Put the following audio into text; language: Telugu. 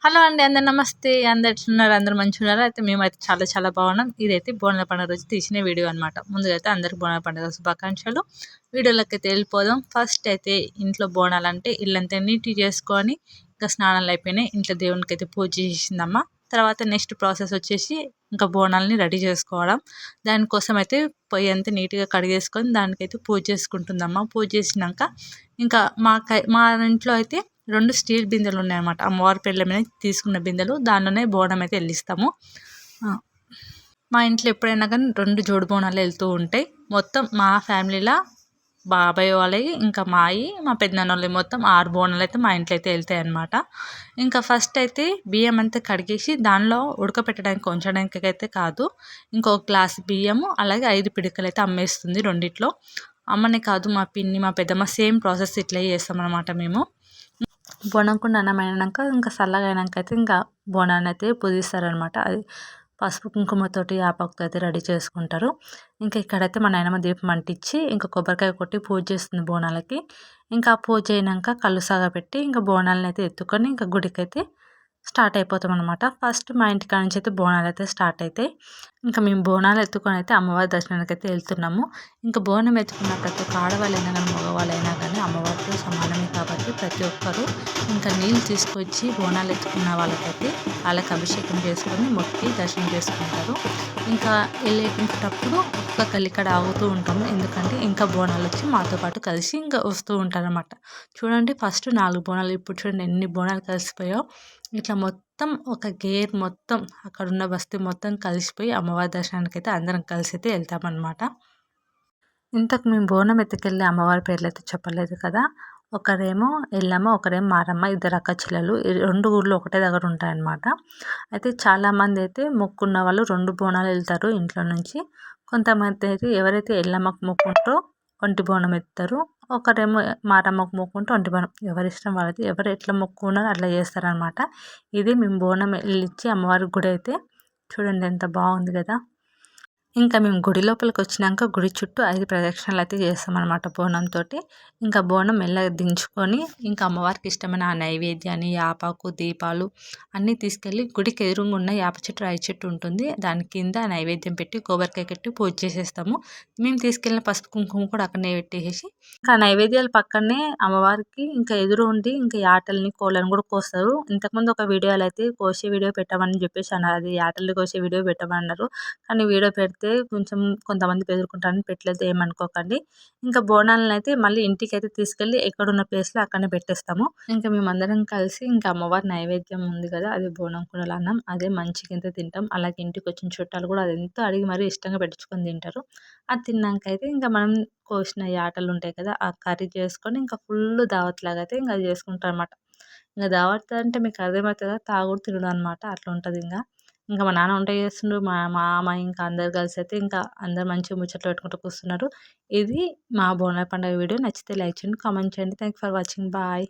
హలో అండి, అందరు నమస్తే. అందరు ఎట్లున్నారు? అందరూ మంచిగున్నారా? అయితే మేమైతే చాలా చాలా బాగున్నాం. ఇదైతే బోనాల పండుగ రోజు తీసిన వీడియో అనమాట. ముందుగా అయితే అందరికి బోనాల పండుగ శుభాకాంక్షలు. వీడియోలోకి వెళ్ళిపోదాం. ఫస్ట్ అయితే ఇంట్లో బోనాలు అంటే ఇల్లంతా నీట్ చేసుకొని ఇంకా స్నానాలు అయిపోయినాయి. ఇంట్లో దేవునికి అయితే పూజ చేసిందమ్మ. తర్వాత నెక్స్ట్ ప్రాసెస్ వచ్చేసి ఇంకా బోనాలని రెడీ చేసుకోవడం. దానికోసం అయితే పొయ్యి అంతా నీట్గా కడిగేసుకొని దానికైతే పూజ చేసుకుంటుందమ్మ. పూజ చేసినాక ఇంకా మా ఇంట్లో అయితే 2 స్టీల్ బిందెలు ఉన్నాయన్నమాట. అమ్మవారి పెళ్ళ మీద తీసుకున్న బిందెలు. దాంట్లోనే బోనం అయితే వెళ్ళిస్తాము. మా ఇంట్లో ఎప్పుడైనా కానీ 2 జోడు బోనాలు వెళ్తూ ఉంటాయి. మొత్తం మా ఫ్యామిలీలో బాబాయ్ వాళ్ళవి ఇంకా మా పెద్దనాన్నోళ్ళవి మొత్తం 6 బోనాలు అయితే మా ఇంట్లో అయితే వెళ్తాయి అన్నమాట. ఇంకా ఫస్ట్ అయితే బియ్యం అంతా కడిగేసి దానిలో ఉడకపెట్టడానికి ఉంచడానికి అయితే కాదు, ఇంకొక గ్లాస్ బియ్యము అలాగే 5 పిడికలు అయితే అమ్మేస్తుంది రెండిట్లో. అమ్మనే కాదు, మా పిన్ని మా పెద్దమ్మ సేమ్ ప్రాసెస్ ఇట్లా చేస్తామన్నమాట మేము. బోనంకుండా అన్నం అయినాక ఇంకా చల్లగా అయినాక అయితే ఇంకా బోనాన్ని అయితే పూజిస్తారనమాట. అది పసుపు కుంకుమతోటి ఆపకుతో అయితే రెడీ చేసుకుంటారు. ఇంకా ఇక్కడైతే మా నాయనమ్మ దీపం అంటించి ఇంకా కొబ్బరికాయ కొట్టి పూజ చేస్తుంది బోనాలకి. ఇంకా పూజ అయినాక కళ్ళు సాగబెట్టి ఇంకా బోనాలను అయితే ఎత్తుకొని ఇంకా గుడికి అయితే స్టార్ట్ అయిపోతాం అనమాట. ఫస్ట్ మా ఇంటికాడ నుంచి అయితే బోనాలు అయితే స్టార్ట్ అవుతాయి. ఇంకా మేము బోనాలు ఎత్తుకొని అయితే అమ్మవారి దర్శనానికి అయితే వెళ్తున్నాము. ఇంకా బోనం ఎత్తుకున్న ప్రతి ఒక్క ఆడవాళ్ళైనా కానీ మగవాళ్ళైనా కానీ అమ్మవారితో సమానమే కాబట్టి ప్రతి ఒక్కరు ఇంకా నీళ్ళు తీసుకొచ్చి బోనాలు ఎత్తుకున్న వాళ్ళకైతే వాళ్ళకి అభిషేకం చేసుకొని మొక్కి దర్శనం చేసుకుంటారు. ఇంకా వెళ్ళేటప్పుడు ఒక్క కలిక్కడ ఆగుతూ ఉంటాము, ఎందుకంటే ఇంకా బోనాలు వచ్చి మాతో పాటు కలిసి ఇంకా వస్తూ ఉంటారు అనమాట. చూడండి, ఫస్ట్ 4 బోనాలు, ఇప్పుడు చూడండి ఎన్ని బోనాలు కలిసిపోయాయో. ఇట్లా మొత్తం ఒక గేర్ మొత్తం అక్కడున్న బస్తీ మొత్తం కలిసిపోయి అమ్మవారి దర్శనానికి అయితే అందరం కలిసి అయితే వెళ్తామన్నమాట. ఇంతకు మేము బోనం ఎత్తుకెళ్ళి అమ్మవారి పేర్లు అయితే చెప్పలేదు కదా. ఒకరేమో ఎల్లమ్మ, ఒకరేమో మారమ్మ, ఇద్దరు అక్క చెల్లెలు. 2 ఊర్లు ఒకటే దగ్గర ఉంటాయన్నమాట. అయితే చాలామంది అయితే మొక్కున్న వాళ్ళు 2 బోనాలు వెళ్తారు ఇంట్లో నుంచి. కొంతమంది అయితే ఎవరైతే ఎల్లమ్మకు మొక్కుంటారో ఒంటి బోనం ఎత్తారు, ఒకరేమో మారమ్మకు మొక్కుంటే ఒంటి బోనం. ఎవరిష్టం వాళ్ళది, ఎవరు ఎట్లా మొక్కున్నారో అట్లా చేస్తారనమాట. ఇది మేము బోనం వెళ్ళిచ్చి అమ్మవారి గుడి అయితే చూడండి ఎంత బాగుంది కదా. ఇంకా మేము గుడి లోపలికి వచ్చినాక గుడి చుట్టూ 5 ప్రదక్షిణలు అయితే చేస్తామన్నమాట బోనంతో. ఇంకా బోనం మెల్లగా దించుకొని ఇంకా అమ్మవారికి ఇష్టమైన ఆ నైవేద్యాన్ని, యాపాకు, దీపాలు అన్నీ తీసుకెళ్ళి గుడికి ఎదురుగా ఉన్న యాప చెట్టు, రాయి చెట్టు ఉంటుంది, దాని కింద నైవేద్యం పెట్టి కొబ్బరికాయ కట్టి పూజ చేసేస్తాము. మేము తీసుకెళ్ళిన పసుపు కుంకుమ కూడా అక్కడనే పెట్టేసి ఇంకా నైవేద్యాలు పక్కనే అమ్మవారికి ఇంకా ఎదురు ఉండి ఇంకా యాటల్ని కోళ్ళని కూడా కోస్తారు. ఇంతకుముందు ఒక వీడియోలో అయితే కోసే వీడియో పెట్టమని చెప్పేసి అన్నారు, అది యాటల్ని కోసే వీడియో పెట్టమన్నారు. కానీ వీడియో పెడితే కొంచెం కొంతమంది బెదురుకుంటారని పెట్టలేదు, ఏమనుకోకండి. ఇంకా బోనాలను అయితే మళ్ళీ ఇంటికి అయితే తీసుకెళ్ళి ఎక్కడున్న ప్లేస్లో అక్కడనే పెట్టేస్తాము. ఇంకా మేమందరం కలిసి ఇంకా అమ్మవారి నైవేద్యం ఉంది కదా, అది బోనం కూరల అన్నం, అదే మంచిగా ఎంత తింటాం. అలాగే ఇంటికి వచ్చిన చుట్టాలు కూడా అది ఎంతో అడిగి మరీ ఇష్టంగా పెట్టించుకొని తింటారు. అది తిన్నాక అయితే ఇంకా మనం కోసిన యాటలు ఉంటాయి కదా, ఆ కర్రీ చేసుకొని ఇంకా ఫుల్ దావత్ లాగా అయితే ఇంకా చేసుకుంటారు అనమాట. ఇంకా దావత్ అంటే మీకు అర్థమవుతుందా, తాగుడు తినడం అనమాట, అట్లా ఉంటుంది. ఇంకా మా నాన్న వంట చేస్తుండ్రు, మా మామ ఇంకా అందరు కలిసి అయితే ఇంకా అందరు మంచిగా ముచ్చట్లు పెట్టుకుంటూ కూర్చున్నారు. ఇది మా బోనాల పండుగ వీడియో. నచ్చితే లైక్ చేయండి, కామెంట్ చేయండి. Thank for watching. బాయ్.